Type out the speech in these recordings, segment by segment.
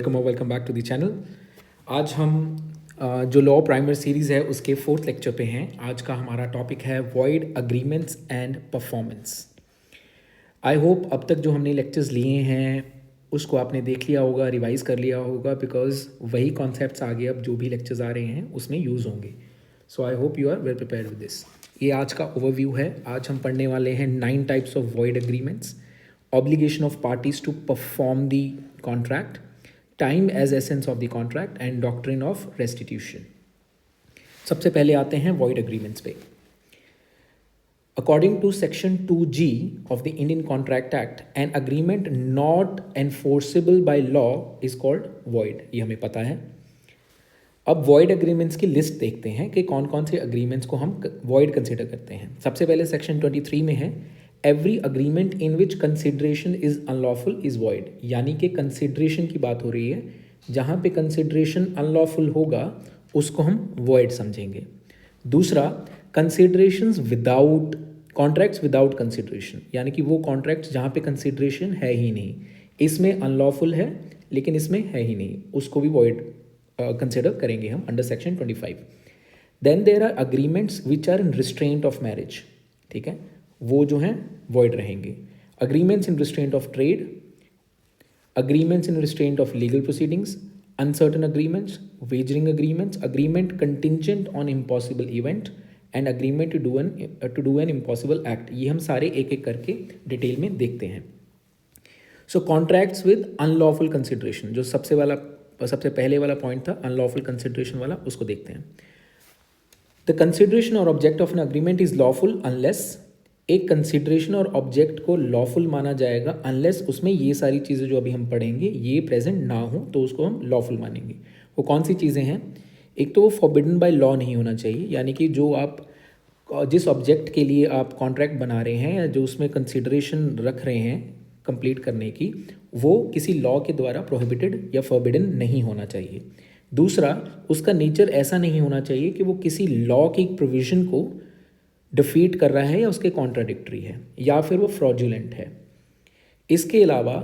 Welcome back to the channel. आज हम जो लॉ प्राइमर सीरीज़ है उसके 4th लेक्चर पे हैं। आज का हमारा टॉपिक है void agreements and performance. I hope अब तक जो हमने लेक्चर्स लिए हैं उसको आपने देख लिया होगा, रिवाइज़ कर लिया होगा, बिकॉज वही कॉन्सेप्ट्स आगे अब जो भी लेक्चर्स आ रहे हैं उसमें यूज़ होंगे। So I hope you are well prepared with this. ये आज का ओवरव्यू है। आज हम पढ़ने वाले हैं 9 types of void agreements, obligation of parties to perform the contract, time as essence of the contract and doctrine of restitution. सबसे पहले आते हैं वॉइड अग्रीमेंट्स पे। According to section 2G of the Indian contract act, an agreement not enforceable by law is called void. ये हमें पता है। अब वॉइड अग्रीमेंट्स की लिस्ट देखते हैं कि कौन कौन से अग्रीमेंट्स को हम वॉइड कंसिडर करते हैं। सबसे पहले सेक्शन 23 में है every agreement in which consideration is unlawful is void, यानी कि कंसिडरेशन की बात हो रही है। जहाँ पे कंसिडरेशन अनलॉफुल होगा उसको हम वॉइड समझेंगे। दूसरा, considerations without contracts without consideration, यानी कि वो कॉन्ट्रैक्ट्स जहाँ पे कंसिडरेशन है ही नहीं, इसमें अनलॉफुल है लेकिन इसमें है ही नहीं, उसको भी वॉइड कंसिडर करेंगे हम under section 25। Then there are agreements which are in restraint of marriage, ठीक है, वो जो हैं वॉइड रहेंगे। Agreements in restraint of trade, agreements in restraint of legal proceedings, uncertain agreements, wagering agreements, agreement contingent on impossible event and agreement to do an impossible act. ये हम सारे एक एक करके डिटेल में देखते हैं। सो कॉन्ट्रैक्ट्स विद अनलॉफुल कंसिडरेशन, जो सबसे पहले वाला पॉइंट था अनलॉफुल कंसिडरेशन वाला, उसको देखते हैं। द कंसिडरेशन और object of an agreement is lawful unless, एक कंसिडरेशन और ऑब्जेक्ट को लॉफुल माना जाएगा अनलेस उसमें ये सारी चीज़ें जो अभी हम पढ़ेंगे ये प्रेजेंट ना हो, तो उसको हम लॉफुल मानेंगे। वो कौन सी चीज़ें हैं? एक तो वो फॉरबिडन बाय लॉ नहीं होना चाहिए, यानी कि जो आप जिस ऑब्जेक्ट के लिए आप कॉन्ट्रैक्ट बना रहे हैं या जो उसमें कंसिडरेशन रख रहे हैं कंप्लीट करने की, वो किसी लॉ के द्वारा प्रोहिबिटेड या फॉरबिडन नहीं होना चाहिए। दूसरा, उसका नेचर ऐसा नहीं होना चाहिए कि वो किसी लॉ की प्रोविज़न को डिफीट कर रहा है या उसके कॉन्ट्राडिक्टरी है या फिर वो फ्रॉडुलेंट है। इसके अलावा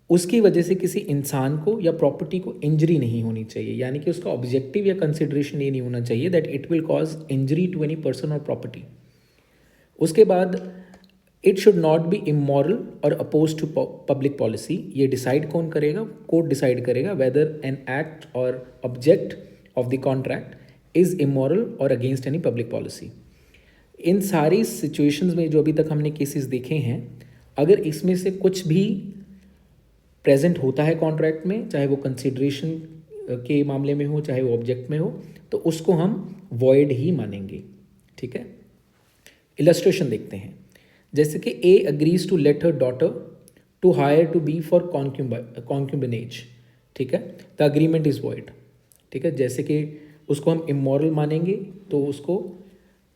उसकी वजह से किसी इंसान को या प्रॉपर्टी को इंजरी नहीं होनी चाहिए, यानी कि उसका ऑब्जेक्टिव या कंसिडरेशन ये नहीं होना चाहिए that it will cause injury to any person और प्रॉपर्टी। उसके बाद it should not be immoral और अपोज टू पब्लिक पॉलिसी। ये डिसाइड कौन करेगा? कोर्ट डिसाइड करेगा वेदर एन एक्ट और object of the contract is immoral और अगेंस्ट एनी पब्लिक पॉलिसी। इन सारी सिचुएशंस में जो अभी तक हमने केसेस देखे हैं, अगर इसमें से कुछ भी प्रेजेंट होता है कॉन्ट्रैक्ट में, चाहे वो कंसिडरेशन के मामले में हो चाहे वो ऑब्जेक्ट में हो, तो उसको हम वॉइड ही मानेंगे। ठीक है, इलस्ट्रेशन देखते हैं। जैसे कि A agrees to let her daughter to hire to be for concubinage, ठीक है, द अग्रीमेंट इज वॉइड। ठीक है, जैसे कि उसको हम इमोरल मानेंगे तो उसको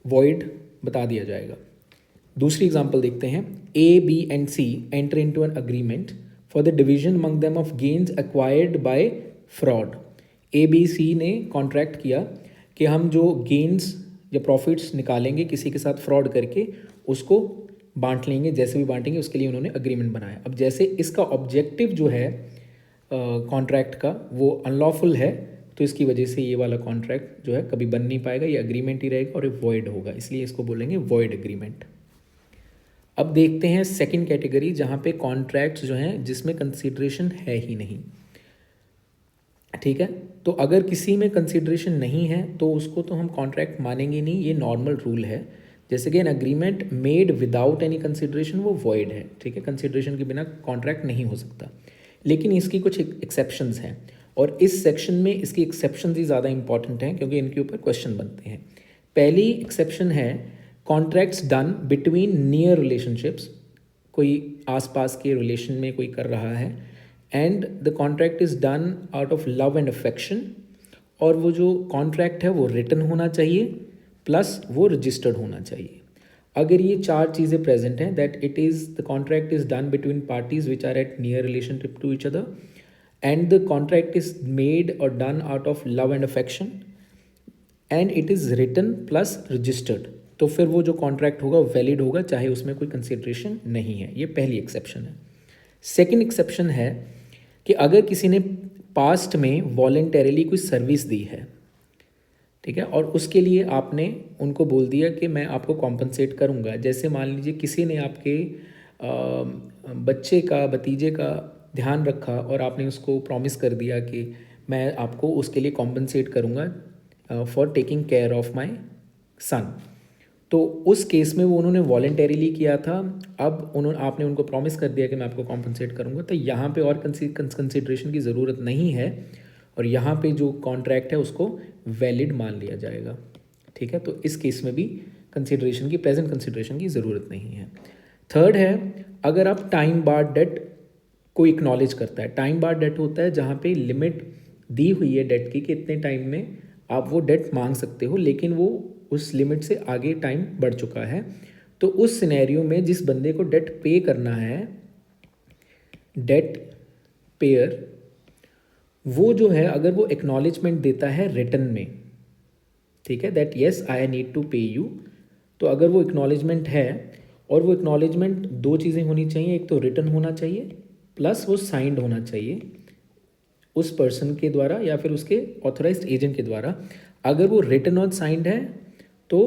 वॉइड बता दिया जाएगा। दूसरी एग्जांपल देखते हैं। A, B and C enter into an agreement for the division among them of gains acquired by fraud. A, B, C ने कॉन्ट्रैक्ट किया कि हम जो गेन्स या प्रॉफिट्स निकालेंगे किसी के साथ फ्रॉड करके उसको बांट लेंगे, जैसे भी बांटेंगे उसके लिए उन्होंने अग्रीमेंट बनाया। अब जैसे इसका ऑब्जेक्टिव जो है कॉन्ट्रैक्ट का वो अनलॉफुल है, तो इसकी वजह से ये वाला कॉन्ट्रैक्ट जो है कभी बन नहीं पाएगा, ये अग्रीमेंट ही रहेगा और ये वॉइड होगा, इसलिए इसको बोलेंगे वॉइड अग्रीमेंट। अब देखते हैं सेकंड कैटेगरी, जहाँ पे कॉन्ट्रैक्ट्स जो हैं जिसमें कंसिडरेशन है ही नहीं। ठीक है, तो अगर किसी में कंसिडरेशन नहीं है तो उसको तो हम कॉन्ट्रैक्ट मानेंगे नहीं, ये नॉर्मल रूल है। जैसे कि an agreement made without any consideration वो वॉइड है। ठीक है, कंसिडरेशन के बिना कॉन्ट्रैक्ट नहीं हो सकता, लेकिन इसकी कुछ एक्सेप्शंस हैं और इस सेक्शन में इसकी एक्सेप्शंस ही ज़्यादा इंपॉर्टेंट हैं क्योंकि इनके ऊपर क्वेश्चन बनते हैं। पहली एक्सेप्शन है contracts done between near relationships, कोई आसपास के रिलेशन में कोई कर रहा है, and the contract is done out of love and affection, और वो जो कॉन्ट्रैक्ट है वो रिटन होना चाहिए प्लस वो रजिस्टर्ड होना चाहिए। अगर ये चार चीज़ें प्रेजेंट हैं, that it is the contract is done between parties which are at near relationship to each other, and the contract is made or done out of love and affection, and it is written plus registered, तो फिर वो जो contract होगा valid होगा चाहे उसमें कोई consideration नहीं है। ये पहली एक्सेप्शन है। सेकंड एक्सेप्शन है कि अगर किसी ने पास्ट में वॉलेंटरीली कोई सर्विस दी है, ठीक है, और उसके लिए आपने उनको बोल दिया कि मैं आपको कॉम्पनसेट करूँगा। जैसे मान लीजिए किसी ने आपके बच्चे का, भतीजे का ध्यान रखा और आपने उसको प्रॉमिस कर दिया कि मैं आपको उसके लिए कॉम्पनसेट करूँगा for taking care of my son. तो उस केस में वो उन्होंने वॉलेंटरीली किया था। अब आपने उनको प्रॉमिस कर दिया कि मैं आपको कॉम्पनसेट करूँगा, तो यहाँ पे और कंसिडरेशन की ज़रूरत नहीं है और यहाँ पे जो कॉन्ट्रैक्ट है उसको वैलिड मान लिया जाएगा, ठीक है। तो इस केस में भी कंसिडरेशन की, प्रेजेंट कंसिडरेशन की ज़रूरत नहीं है। थर्ड है, अगर आप टाइम बार्ड डेट को एक्नॉलेज करता है। टाइम बार्ड डेट होता है जहाँ पे लिमिट दी हुई है डेट की कि इतने टाइम में आप वो डेट मांग सकते हो, लेकिन वो उस लिमिट से आगे टाइम बढ़ चुका है। तो उस सिनेरियो में जिस बंदे को डेट पे करना है, डेट पेयर, वो जो है अगर वो एक्नॉलेजमेंट देता है रिटर्न में, ठीक है, that yes I need to pay you, तो अगर वो एक्नॉलेजमेंट है, और वो एक्नॉलेजमेंट दो चीज़ें होनी चाहिए, एक तो रिटर्न होना चाहिए प्लस वो साइंड होना चाहिए उस पर्सन के द्वारा या फिर उसके ऑथराइज्ड एजेंट के द्वारा। अगर वो रिटन और साइंड है तो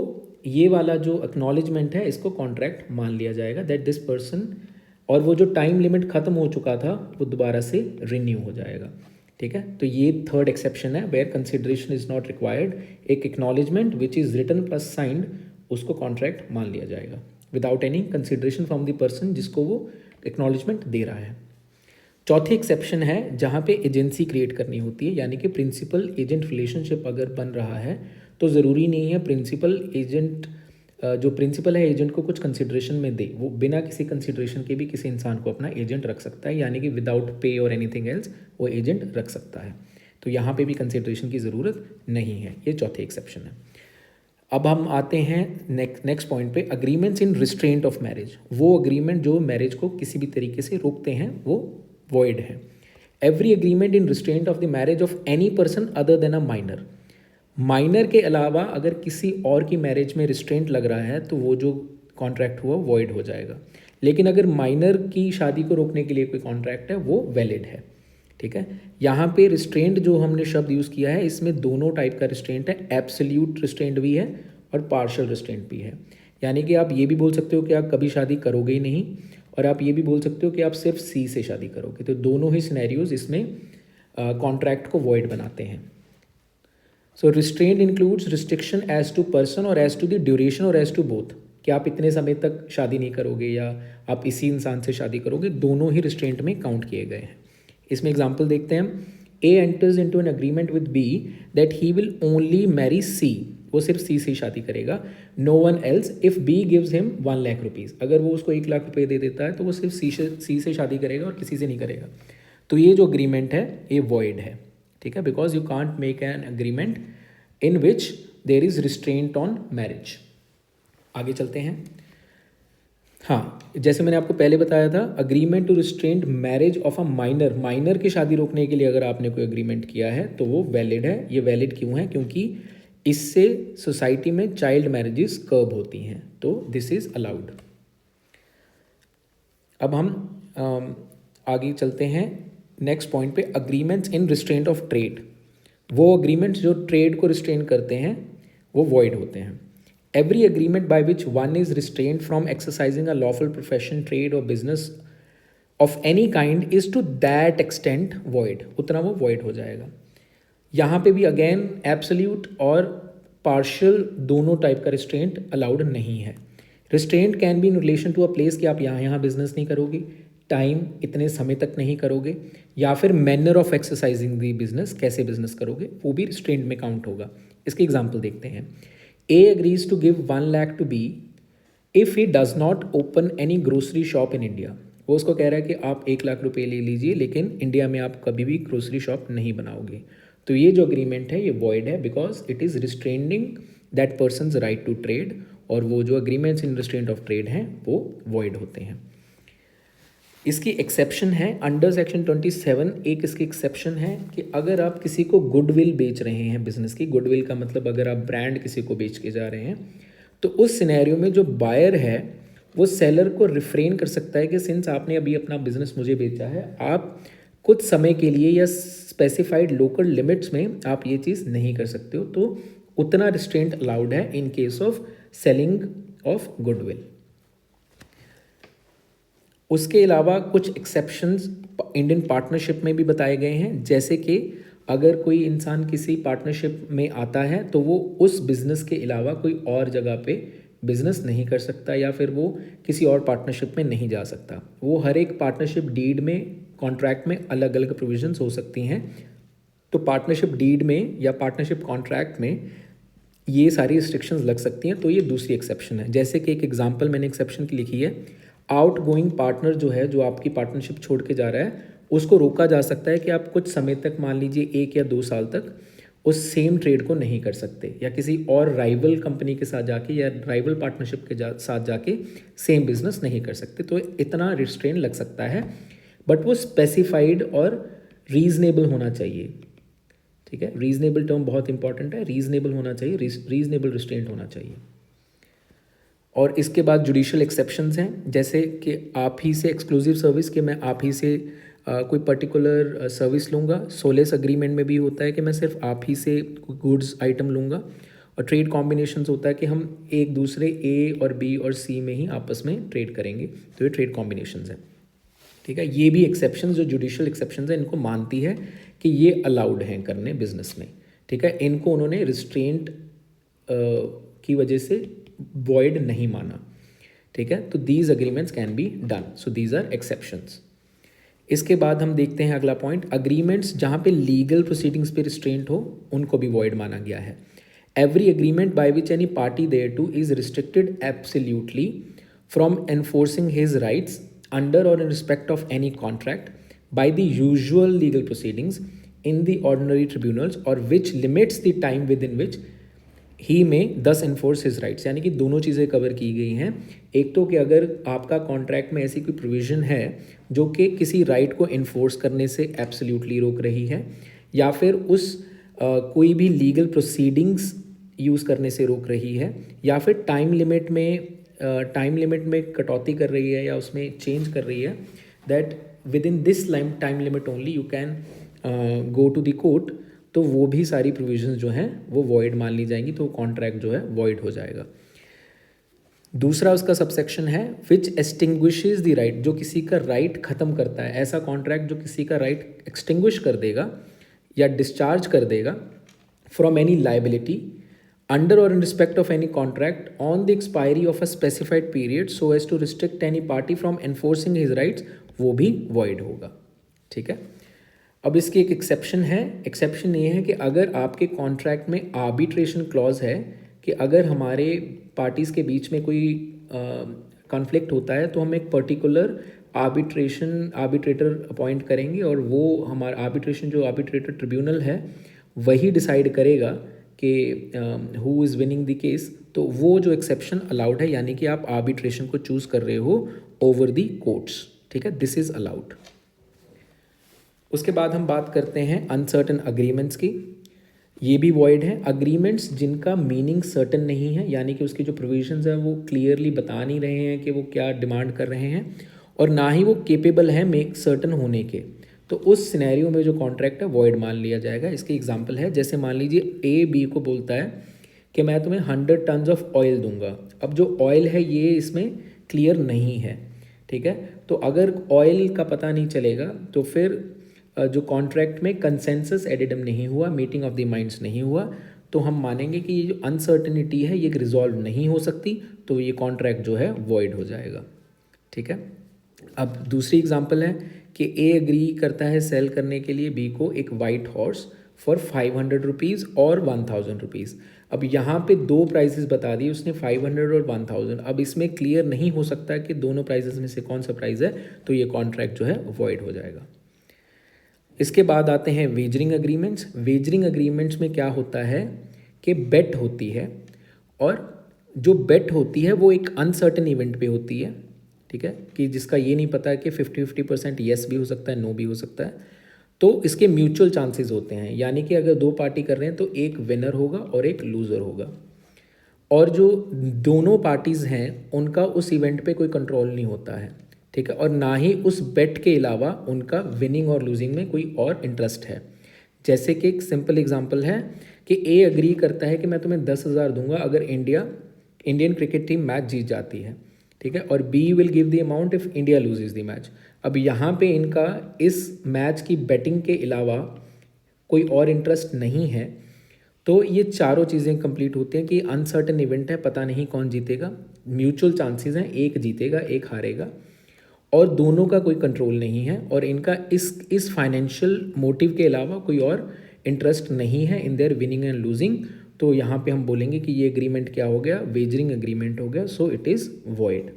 ये वाला जो एक्नॉलेजमेंट है इसको कॉन्ट्रैक्ट मान लिया जाएगा, दैट दिस पर्सन, और वो जो टाइम लिमिट ख़त्म हो चुका था वो दोबारा से रिन्यू हो जाएगा, ठीक है। तो ये थर्ड एक्सेप्शन है, where consideration is not required. एक acknowledgement which is written plus signed, उसको कॉन्ट्रैक्ट मान लिया जाएगा without any consideration from the person जिसको वो एक्नॉलेजमेंट दे रहा है। चौथी एक्सेप्शन है जहाँ पे एजेंसी क्रिएट करनी होती है, यानी कि प्रिंसिपल एजेंट रिलेशनशिप अगर बन रहा है तो ज़रूरी नहीं है प्रिंसिपल एजेंट, जो प्रिंसिपल है एजेंट को कुछ कंसिडरेशन में दे, वो बिना किसी कंसिडरेशन के भी किसी इंसान को अपना एजेंट रख सकता है, यानी कि विदाउट पे और एनीथिंग एल्स वो एजेंट रख सकता है। तो यहाँ पे भी कंसिडरेशन की ज़रूरत नहीं है। ये चौथी एक्सेप्शन है। अब हम आते हैं नेक्स्ट पॉइंट पे, agreements in restraint of marriage. वो अग्रीमेंट जो मैरिज को किसी भी तरीके से रोकते हैं वो वॉइड है। Every agreement in restraint of the marriage of any person other than a minor. Minor के अलावा अगर किसी और की मैरिज में रिस्ट्रेंट लग रहा है तो वो जो कॉन्ट्रैक्ट हुआ वॉइड हो जाएगा। लेकिन अगर माइनर की शादी को रोकने के लिए कोई कॉन्ट्रैक्ट है वो वैलिड है, ठीक है। यहाँ पे रिस्ट्रेंट जो हमने शब्द यूज़ किया है इसमें दोनों टाइप का रिस्ट्रेंट है, एब्सोल्यूट रिस्ट्रेंट भी है और पार्शियल रिस्ट्रेंट भी है। यानी कि आप ये भी बोल सकते हो कि आप कभी शादी करोगे ही नहीं, और आप ये भी बोल सकते हो कि आप सिर्फ सी से शादी करोगे। तो दोनों ही सिनेरियोज इसमें कॉन्ट्रैक्ट को वॉइड बनाते हैं। So restraint includes restriction as to person और एज टू द ड्यूरेशन और एज टू बोथ, कि आप इतने समय तक शादी नहीं करोगे या आप इसी इंसान से शादी करोगे, दोनों ही रिस्ट्रेंट में काउंट किए गए हैं। इसमें एग्जाम्पल देखते हैं हम। A enters into an agreement with B that he will only marry C, वो सिर्फ सी से शादी करेगा, no one else if B gives him 1 lakh rupees. अगर वो उसको 1 लाख रुपये दे देता है तो वो सिर्फ सी से शादी करेगा और किसी से नहीं करेगा। तो ये जो अग्रीमेंट है ये वॉइड है, ठीक है, because you can't make an agreement in which there is restraint on marriage. आगे चलते हैं। हाँ, जैसे मैंने आपको पहले बताया था, agreement to restraint marriage of a minor, minor की शादी रोकने के लिए अगर आपने कोई अग्रीमेंट किया है तो वो वैलिड है। ये वैलिड क्यों है? क्योंकि इससे सोसाइटी में चाइल्ड मैरिजेस कर्ब होती हैं, तो दिस इज अलाउड। अब हम आगे चलते हैं नेक्स्ट पॉइंट पे, agreements in restraint of trade. वो अग्रीमेंट्स जो ट्रेड को रिस्ट्रेन करते हैं वो वॉइड होते हैं। Every agreement by which one is restrained from exercising a lawful profession, trade और business of any kind is to that extent void, उतना वो वॉइड हो जाएगा। यहाँ पे भी अगेन एब्सोल्यूट और पार्शियल दोनों टाइप का रिस्ट्रेंट अलाउड नहीं है। Restraint can be in relation to a place, कि आप यहाँ बिजनेस नहीं करोगे, टाइम इतने समय तक नहीं करोगे, या फिर manner of exercising the business, कैसे बिजनेस करोगे, वो भी रिस्ट्रेंट में काउंट होगा। इसके एग्जाम्पल देखते हैं। A agrees to give 1 lakh to B if he does not open any grocery shop in India. वो उसको कह रहा है कि आप 1 लाख रुपए ले लीजिए लेकिन इंडिया में आप कभी भी ग्रोसरी शॉप नहीं बनाओगे। तो ये जो अग्रीमेंट है ये वॉइड है, because it is restraining that person's right to trade, और वो जो agreements in restraint of trade हैं वो वॉइड होते हैं। इसकी एक्सेप्शन है अंडर सेक्शन 27। एक इसकी एक्सेप्शन है कि अगर आप किसी को गुडविल बेच रहे हैं, बिजनेस की गुडविल का मतलब अगर आप ब्रांड किसी को बेच के जा रहे हैं, तो उस सिनेरियो में जो बायर है वो सेलर को रिफ्रेन कर सकता है कि सिंस आपने अभी अपना बिजनेस मुझे बेचा है, आप कुछ समय के लिए या स्पेसिफाइड लोकल लिमिट्स में आप ये चीज़ नहीं कर सकते हो, तो उतना रिस्ट्रेंट अलाउड है in case of selling of goodwill. उसके अलावा कुछ एक्सेप्शंस इंडियन पार्टनरशिप में भी बताए गए हैं, जैसे कि अगर कोई इंसान किसी पार्टनरशिप में आता है तो वो उस बिज़नेस के अलावा कोई और जगह पे बिज़नेस नहीं कर सकता, या फिर वो किसी और पार्टनरशिप में नहीं जा सकता। वो हर एक पार्टनरशिप डीड में, कॉन्ट्रैक्ट में अलग अलग प्रोविजंस हो सकती हैं। तो पार्टनरशिप डीड में या पार्टनरशिप कॉन्ट्रैक्ट में ये सारी रिस्ट्रिक्शंस लग सकती हैं, तो ये दूसरी एक्सेप्शन है। जैसे कि एक एग्जांपल मैंने एक्सेप्शन की लिखी है, आउट गोइंग पार्टनर जो है, जो आपकी पार्टनरशिप छोड़ के जा रहा है, उसको रोका जा सकता है कि आप कुछ समय तक, मान लीजिए 1 या 2 साल तक, उस सेम ट्रेड को नहीं कर सकते, या किसी और राइवल कंपनी के साथ जाके या राइवल पार्टनरशिप के साथ जाके सेम बिजनेस नहीं कर सकते। तो इतना रिस्ट्रेन लग सकता है, बट वो स्पेसिफाइड और रीजनेबल होना चाहिए। ठीक है, रीजनेबल टर्म बहुत इंपॉर्टेंट है, रीजनेबल होना चाहिए, रीजनेबल रिस्ट्रेंट होना चाहिए। और इसके बाद जुडिशियल एक्सेप्शंस हैं, जैसे कि आप ही से एक्सक्लूसिव सर्विस, कि मैं आप ही से कोई पर्टिकुलर सर्विस लूँगा। सोलेस अग्रीमेंट में भी होता है कि मैं सिर्फ आप ही से गुड्स आइटम लूँगा। और ट्रेड कॉम्बिनेशंस होता है कि हम एक दूसरे ए और बी और सी में ही आपस में ट्रेड करेंगे, तो ये ट्रेड कॉम्बिनेशंस हैं। ठीक है, ये भी एक्सेप्शंस, जो जुडिशियल एक्सेप्शंस हैं, इनको मानती है कि ये अलाउड हैं करने बिजनेस में। ठीक है, इनको उन्होंने रिस्ट्रेंट की वजह से वॉइड नहीं माना। ठीक है, तो these agreements can be done, so these are exceptions. इसके बाद हम देखते हैं अगला पॉइंट, अग्रीमेंट्स जहाँ पे लीगल प्रोसीडिंग्स पे रिस्ट्रेंट हो, उनको भी वॉइड माना गया है। Every agreement by which any party thereto is restricted absolutely from enforcing his rights under or in respect of any contract by the usual legal proceedings in the ordinary tribunals, or which limits the time within which he may thus enforce his rights। यानी कि दोनों चीज़ें cover की गई हैं। एक तो कि अगर आपका कॉन्ट्रैक्ट में ऐसी कोई प्रोविज़न है जो कि किसी राइट को इन्फोर्स करने से एब्सोल्यूटली रोक रही है, या फिर उस कोई भी लीगल प्रोसीडिंग्स यूज़ करने से रोक रही है, या फिर टाइम लिमिट में कटौती कर रही है या उसमें चेंज कर रही है, that within this time limit only you can go to the court, तो वो भी सारी प्रोविजंस जो हैं वो वॉइड मान ली जाएंगी, तो कॉन्ट्रैक्ट जो है वॉइड हो जाएगा। दूसरा उसका सबसेक्शन है विच एक्सटिंग्विशेस द राइट, जो किसी का राइट ख़त्म करता है। ऐसा कॉन्ट्रैक्ट जो किसी का राइट एक्सटिंग्विश कर देगा या डिस्चार्ज कर देगा from any liability under or in respect of any contract on the expiry of a specified period so as to restrict any party from enforcing his rights, वो भी void होगा। ठीक है, अब इसकी एक एक्सेप्शन है। एक्सेप्शन ये है कि अगर आपके कॉन्ट्रैक्ट में आर्बिट्रेशन क्लॉज है, कि अगर हमारे पार्टीज़ के बीच में कोई कॉन्फ्लिक्ट होता है तो हम एक पर्टिकुलर आर्बिट्रेटर अपॉइंट करेंगे, और वो हमारा जो आर्बिट्रेटर ट्रिब्यूनल है वही डिसाइड करेगा कि who is winning the case, तो वो जो एक्सेप्शन अलाउड है, यानी कि आप आर्बिट्रेशन को चूज़ कर रहे हो ओवर द कोर्ट्स। ठीक है, दिस इज़ अलाउड। उसके बाद हम बात करते हैं अनसर्टन अग्रीमेंट्स की। ये भी वॉइड है। अग्रीमेंट्स जिनका मीनिंग सर्टन नहीं है, यानी कि उसकी जो प्रोविजंस हैं वो क्लियरली बता नहीं रहे हैं कि वो क्या डिमांड कर रहे हैं, और ना ही वो केपेबल है मेक सर्टन होने के, तो उस सिनेरियो में जो कॉन्ट्रैक्ट है वॉइड मान लिया जाएगा। इसकी एग्जांपल है, जैसे मान लीजिए ए बी को बोलता है कि मैं तुम्हें 100 टन्स ऑफ ऑयल दूंगा। अब जो ऑयल है ये इसमें क्लियर नहीं है। ठीक है, तो अगर ऑयल का पता नहीं चलेगा तो फिर जो कॉन्ट्रैक्ट में कंसेंसस एडिडम नहीं हुआ, मीटिंग ऑफ द माइंड्स नहीं हुआ, तो हम मानेंगे कि ये जो अनसर्टनिटी है ये रिजॉल्व नहीं हो सकती, तो ये कॉन्ट्रैक्ट जो है वॉइड हो जाएगा। ठीक है, अब दूसरी एग्जांपल है कि ए एग्री करता है सेल करने के लिए बी को एक वाइट हॉर्स फॉर 500 रुपीज़ और 1000 रुपीज़। अब यहाँ पे दो प्राइजेस बता दिए उसने, 500 और 1000। अब इसमें क्लियर नहीं हो सकता कि दोनों प्राइजेस में से कौन सा प्राइस है, तो ये कॉन्ट्रैक्ट जो है वॉइड हो जाएगा। इसके बाद आते हैं वेजरिंग एग्रीमेंट्स। वेजरिंग एग्रीमेंट्स में क्या होता है कि बेट होती है, और जो बेट होती है वो एक अनसर्टेन इवेंट पे होती है। ठीक है, कि जिसका ये नहीं पता है कि 50-50% येस भी हो सकता है, नो भी हो सकता है, तो इसके म्यूचुअल चांसेस होते हैं। यानी कि अगर दो पार्टी कर रहे हैं तो एक विनर होगा और एक लूज़र होगा, और जो दोनों पार्टीज़ हैं उनका उस इवेंट पे कोई कंट्रोल नहीं होता है। ठीक है, और ना ही उस बेट के अलावा उनका विनिंग और लूजिंग में कोई और इंटरेस्ट है। जैसे कि एक सिंपल एग्जांपल है कि ए अग्री करता है कि मैं तुम्हें 10,000 दूंगा अगर इंडियन क्रिकेट टीम मैच जीत जाती है, ठीक है, और B will give the amount if India loses the match. अब यहाँ पे इनका इस मैच की बेटिंग के अलावा कोई और इंटरेस्ट नहीं है, तो ये चारों चीज़ें कंप्लीट होती हैं कि अनसर्टेन इवेंट है, पता नहीं कौन जीतेगा, म्यूचुअल चांसेस हैं, एक जीतेगा एक हारेगा, और दोनों का कोई कंट्रोल नहीं है, और इनका इस फाइनेंशियल मोटिव के अलावा कोई और इंटरेस्ट नहीं है in their winning and losing. तो यहाँ पे हम बोलेंगे कि ये एग्रीमेंट क्या हो गया, वेजरिंग एग्रीमेंट हो गया, सो it is void.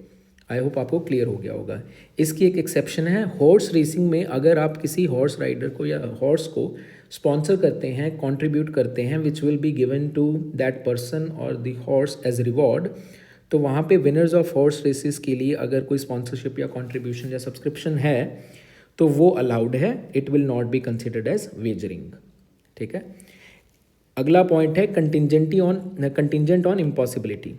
I hope आपको क्लियर हो गया होगा। इसकी एक एक्सेप्शन है, हॉर्स रेसिंग में अगर आप किसी हॉर्स राइडर को या हॉर्स को स्पॉन्सर करते हैं, कंट्रीब्यूट करते हैं, which will be given to that person और द हॉर्स एज रिवॉर्ड, तो वहाँ पे विनर्स ऑफ हॉर्स रेसेस के लिए अगर कोई स्पॉन्सरशिप या कंट्रीब्यूशन या सब्सक्रिप्शन है तो वो अलाउड है, it will not be considered as wagering. ठीक है, अगला पॉइंट है कंटिजेंट ऑन इम्पॉसिबिलिटी।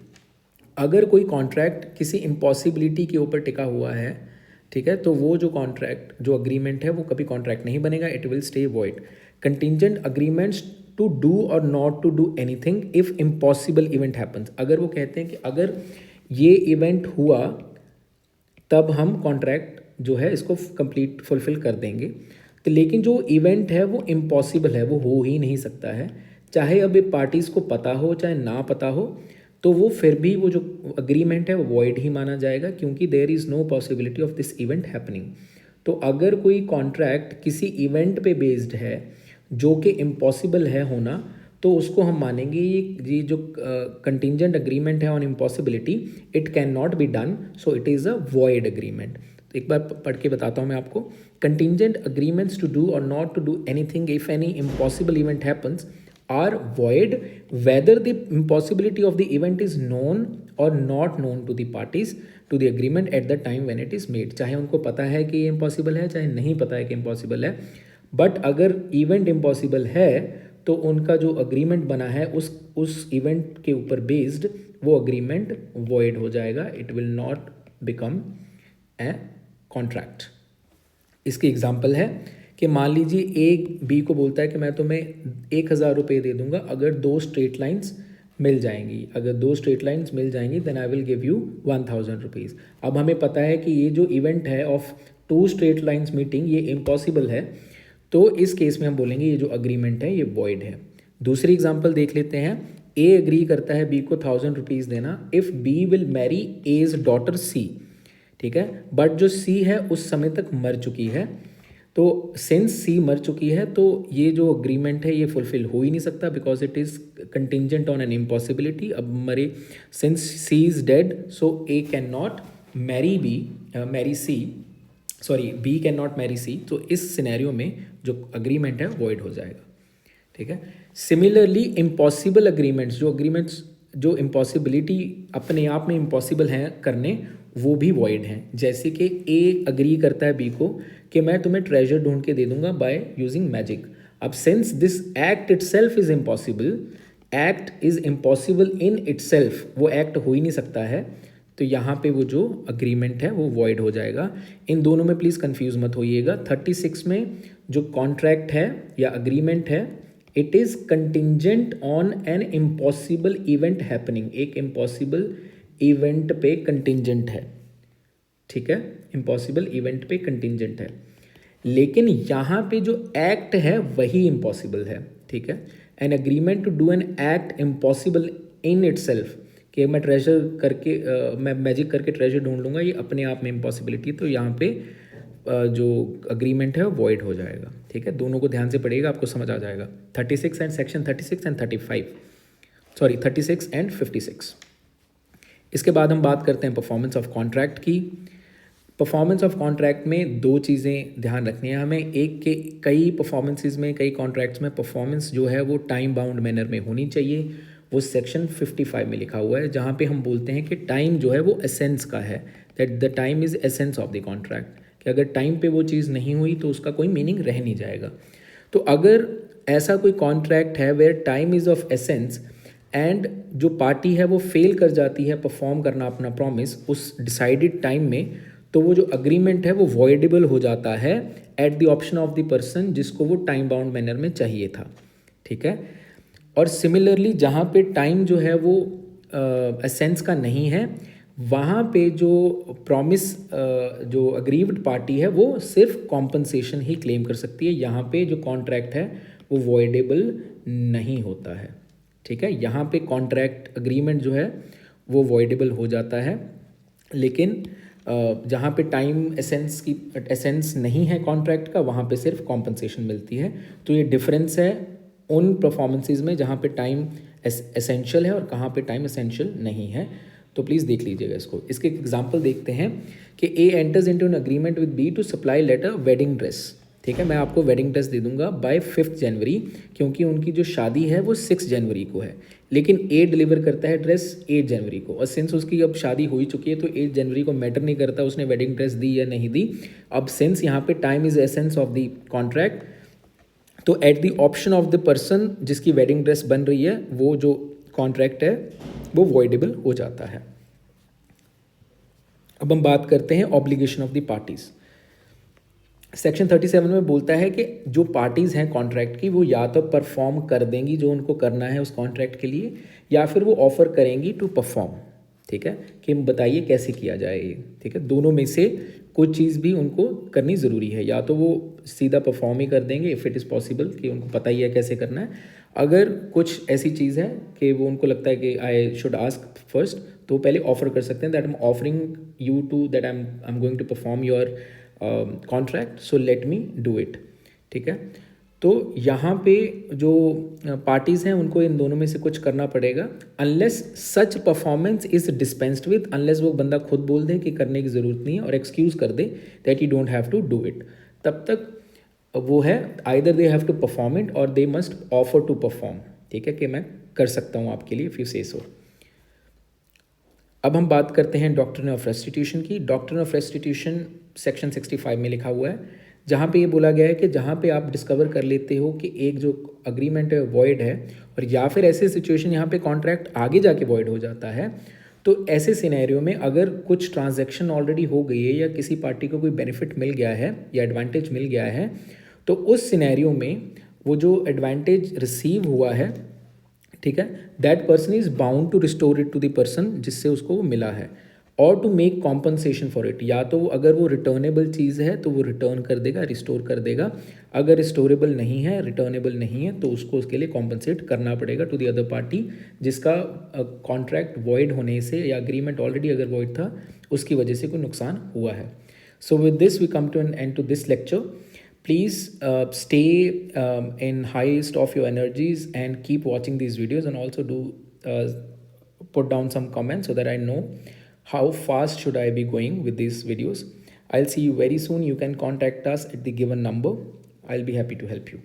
अगर कोई कॉन्ट्रैक्ट किसी इम्पॉसिबिलिटी के ऊपर टिका हुआ है, ठीक है, तो वो जो कॉन्ट्रैक्ट जो अग्रीमेंट है वो कभी कॉन्ट्रैक्ट नहीं बनेगा, it will stay void. Contingent agreements to do और not to do anything if impossible event happens. अगर वो कहते हैं कि अगर ये इवेंट हुआ तब हम कॉन्ट्रैक्ट जो है इसको कंप्लीट फुलफिल कर देंगे, तो लेकिन जो इवेंट है वो इम्पॉसिबल है, वो हो ही नहीं सकता है, चाहे अब ये पार्टीज़ को पता हो चाहे ना पता हो, तो वो फिर भी वो जो अग्रीमेंट है वो वॉइड ही माना जाएगा, क्योंकि there is no possibility of this event happening. तो अगर कोई कॉन्ट्रैक्ट किसी इवेंट पे बेस्ड है जो कि इम्पॉसिबल है होना, तो उसको हम मानेंगे ये जो कंटिजेंट अग्रीमेंट है on impossibility, it can not be done, so it is a void agreement. एक बार पढ़ के बताता हूँ मैं आपको। कंटिजेंट अग्रीमेंट्स टू डू और not to do anything if any impossible event happens are void whether the impossibility of the event is known or not known to the parties to the agreement at the time when it is made। चाहे उनको पता है कि ये impossible है, चाहे नहीं पता है कि इम्पॉसिबल है, बट अगर इवेंट इम्पॉसिबल है तो उनका जो अग्रीमेंट बना है उस इवेंट के ऊपर बेस्ड वो अग्रीमेंट वॉइड हो जाएगा, it will not become a contract. इसकी एग्जाम्पल है कि मान लीजिए ए बी को बोलता है कि मैं तुम्हें 1,000 रुपये दे दूंगा अगर 2 स्ट्रेट लाइन्स मिल जाएंगी, अगर 2 स्ट्रेट लाइन्स मिल जाएंगी then I will give you 1,000 rupees. अब हमें पता है कि ये जो इवेंट है ऑफ 2 स्ट्रेट लाइन्स मीटिंग ये इम्पॉसिबल है, तो इस केस में हम बोलेंगे ये जो अग्रीमेंट है ये वॉइड है। दूसरी एग्जाम्पल देख लेते हैं। ए अग्री करता है बी को 1,000 रुपीज़ देना if B will marry A's daughter C, ठीक है, बट जो सी है उस समय तक मर चुकी है, तो सिंस सी मर चुकी है तो ये जो अग्रीमेंट है ये फुलफिल हो ही नहीं सकता, because it is contingent on an impossibility. अब मरे, since C is dead so A can not marry C, sorry B can not marry C, तो इस सिनेरियो में जो अग्रीमेंट है वॉइड हो जाएगा। ठीक है, सिमिलरली इम्पॉसिबल अग्रीमेंट्स जो इम्पॉसिबिलिटी अपने आप में इम्पॉसिबल हैं करने, वो भी वॉइड हैं। जैसे कि ए अग्री करता है बी को कि मैं तुम्हें ट्रेजर ढूंढ के दे दूंगा बाय यूजिंग मैजिक। अब since this act itself is impossible, act is impossible in itself, वो एक्ट हो ही नहीं सकता है, तो यहाँ पे वो जो अग्रीमेंट है वो वॉइड हो जाएगा। इन दोनों में प्लीज़ कंफ्यूज मत होइएगा। 36 में जो कॉन्ट्रैक्ट है या अग्रीमेंट है, it is contingent on an impossible event happening, एक इम्पॉसिबल इवेंट पे कंटिजेंट है, ठीक है, इम्पॉसिबल इवेंट पे कंटिजेंट है, लेकिन यहाँ पे जो एक्ट है वही इम्पॉसिबल है। ठीक है, an agreement to do an act impossible in itself, कि मैं ट्रेजर करके मैं मैजिक करके ट्रेजर ढूंढ लूँगा, ये अपने आप में इम्पॉसिबिलिटी, तो यहाँ पे जो अग्रीमेंट है वो वॉइड हो जाएगा। ठीक है, दोनों को ध्यान से पढ़िएगा, आपको समझ आ जाएगा। 36 and section 36 and 35, sorry 36 and 56। इसके बाद हम बात करते हैं परफॉर्मेंस ऑफ कॉन्ट्रैक्ट की। परफॉर्मेंस ऑफ कॉन्ट्रैक्ट में 2 चीज़ें ध्यान रखनी है हमें। एक के कई परफॉर्मेंसेस में, कई कॉन्ट्रैक्ट्स में परफॉर्मेंस जो है वो टाइम बाउंड मैनर में होनी चाहिए, वो सेक्शन 55 में लिखा हुआ है, जहाँ पे हम बोलते हैं कि टाइम जो है वो एसेंस का है, that the time is essence of the contract, कि अगर टाइम पे वो चीज़ नहीं हुई तो उसका कोई मीनिंग रह नहीं जाएगा। तो अगर ऐसा कोई कॉन्ट्रैक्ट है where time is of essence and जो पार्टी है वो फेल कर जाती है परफॉर्म करना अपना प्रॉमिस उस डिसाइडेड टाइम में, तो वो जो अग्रीमेंट है वो वॉइडेबल हो जाता है eight the option of the person जिसको वो टाइम बाउंड मैनर में चाहिए था, ठीक है। और सिमिलरली जहाँ पे टाइम जो है वो एसेंस का नहीं है, वहाँ पे जो प्रॉमिस जो अग्रीव्ड पार्टी है वो सिर्फ कॉम्पनसेशन ही क्लेम कर सकती है। यहाँ पे जो कॉन्ट्रैक्ट है वो वॉइडेबल नहीं होता है, ठीक है। यहाँ पे कॉन्ट्रैक्ट अग्रीमेंट जो है वो वॉइडेबल हो जाता है, लेकिन जहाँ पे टाइम एसेंस नहीं है कॉन्ट्रैक्ट का, वहाँ पे सिर्फ कॉम्पनसेशन मिलती है। तो ये डिफरेंस है उन परफॉर्मेंसेज में जहाँ पे टाइम एसेंशियल है और कहाँ पे टाइम एसेंशियल नहीं है। तो प्लीज़ देख लीजिएगा इसको। इसके एग्जांपल देखते हैं कि A enters into an agreement with B to supply later wedding dress, ठीक है। मैं आपको वेडिंग ड्रेस दे दूंगा बाय 5 जनवरी, क्योंकि उनकी जो शादी है वो 6 जनवरी को है, लेकिन ए डिलीवर करता है ड्रेस 8 जनवरी को। और सिंस उसकी अब शादी हो ही चुकी है तो 8 जनवरी को मैटर नहीं करता उसने वेडिंग ड्रेस दी या नहीं दी। अब सिंस यहाँ पे time is essence of the contract, तो at the option of the person जिसकी वेडिंग ड्रेस बन रही है, वो जो कॉन्ट्रैक्ट है वो वॉइडेबल हो जाता है। अब हम बात करते हैं obligation of the parties. Section 37 में बोलता है कि जो पार्टीज़ हैं कॉन्ट्रैक्ट की, वो या तो परफॉर्म कर देंगी जो उनको करना है उस कॉन्ट्रैक्ट के लिए, या फिर वो ऑफर करेंगी टू परफॉर्म, ठीक है, कि बताइए कैसे किया जाए ये, ठीक है। दोनों में से कुछ चीज़ भी उनको करनी ज़रूरी है, या तो वो सीधा परफॉर्म ही कर देंगे इफ़ इट इज़ पॉसिबल कि उनको पता ही है कैसे करना है। अगर कुछ ऐसी चीज़ है कि वो उनको लगता है कि आई शुड आस्क फर्स्ट, तो पहले ऑफर कर सकते हैं that I am offering you to that I am going to perform your contract, so let me do it, ठीक है। तो यहाँ पे जो पार्टीज़ हैं उनको इन दोनों में से कुछ करना पड़ेगा, unless such performance is dispensed with, unless वो बंदा खुद बोल दे कि करने की ज़रूरत नहीं है और एक्सक्यूज़ कर दे that you don't have to do it, तब तक वो है either they have to perform it और they must offer to perform, ठीक है, कि मैं कर सकता हूँ आपके लिए इफ़ यू से सो। अब हम बात करते हैं डॉक्ट्रिन ऑफ रेस्टिट्यूशन की। डॉक्ट्रिन ऑफ रेस्टिट्यूशन सेक्शन 65 में लिखा हुआ है, जहाँ पे ये बोला गया है कि जहाँ पे आप डिस्कवर कर लेते हो कि एक जो अग्रीमेंट है वॉइड है, और या फिर ऐसे सिचुएशन यहाँ पे कॉन्ट्रैक्ट आगे जाके वॉइड हो जाता है, तो ऐसे सिनेरियो में अगर कुछ ट्रांजैक्शन ऑलरेडी हो गई है या किसी पार्टी को कोई बेनिफिट मिल गया है या एडवांटेज मिल गया है, तो उस सिनेरियो में वो जो एडवांटेज रिसीव हुआ है, ठीक है, that person is bound to restore it to the person जिससे उसको वो मिला है, और to make compensation for it. या तो अगर वो रिटर्नेबल चीज़ है तो वो रिटर्न कर देगा, रिस्टोर कर देगा, अगर रिस्टोरेबल नहीं है, रिटर्नेबल नहीं है, तो उसको उसके लिए कॉम्पनसेट करना पड़ेगा टू द अदर पार्टी जिसका कॉन्ट्रैक्ट वॉइड होने से या अग्रीमेंट ऑलरेडी अगर वॉइड था उसकी वजह से कोई नुकसान हुआ है। So with this we come to an end to this lecture. Please stay in highest of your energies and keep watching these videos, and also do put down some comments so that I know how fast should I be going with these videos. I'll see you very soon. You can contact us at the given number. I'll be happy to help you.